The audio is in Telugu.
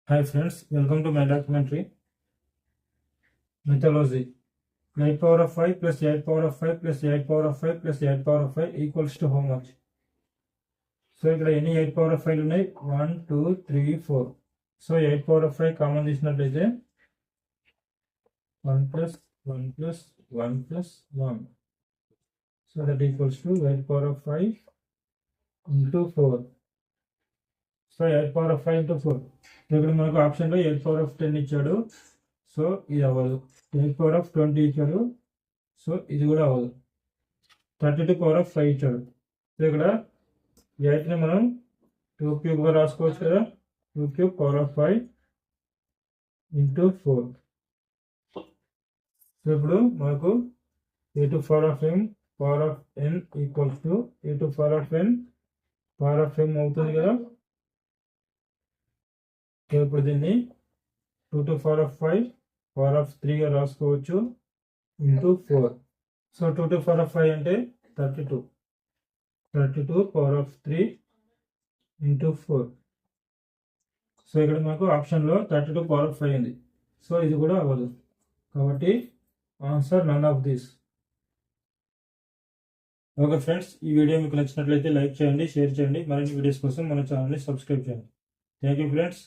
Hi friends, welcome to my documentary Mythology. 8 power of 5 plus 8 power of 5 plus 8 power of 5 plus 8 power of 5 equals to how much? So ఇక్కడ ఎన్ని 8 power of 5 ఉన్నాయి? 1, 2, 3, 4. So 8 power of 5 common తీసినట్లయితే 1 plus 1 plus 1 plus 1. So that equals to 8 power of 5 into 4. So 8 power of 5 into 4. ఇక్కడ మనకు ఆప్షన్లో 8 power of 10 ఇచ్చాడు. సో ఇది అవ్వదు. 8 power of 20 ఇచ్చాడు. సో ఇది కూడా అవ్వదు. 32 power of 5 ఇచ్చాడు. సో ఇక్కడ 8ని మనం 2 క్యూబ్గా రాసుకోవచ్చు కదా. 2 cube power of 5 into 4. So ఇప్పుడు మనకు a2 power of m power of n equals to a2 power of n power of m అవుతుంది కదా. ఇప్పుడు దీన్ని 2 to power of 5 power of 3గా రాసుకోవచ్చు into 4. So 2 to power of 5 అంటే 32 పవర్ ఆఫ్ 3 ఇంటూ 4. సో ఇక్కడ మనకు ఆప్షన్లో 32 పవర్ ఆఫ్ 5 ఉంది. సో ఇది కూడా అవ్వదు. కాబట్టి answer none of this. Okay friends, ఈ వీడియో మీకు నచ్చినట్లయితే లైక్ చేయండి, షేర్ చేయండి. మరిన్ని వీడియోస్ కోసం మన ఛానల్ని సబ్స్క్రైబ్ చేయండి. Thank you friends.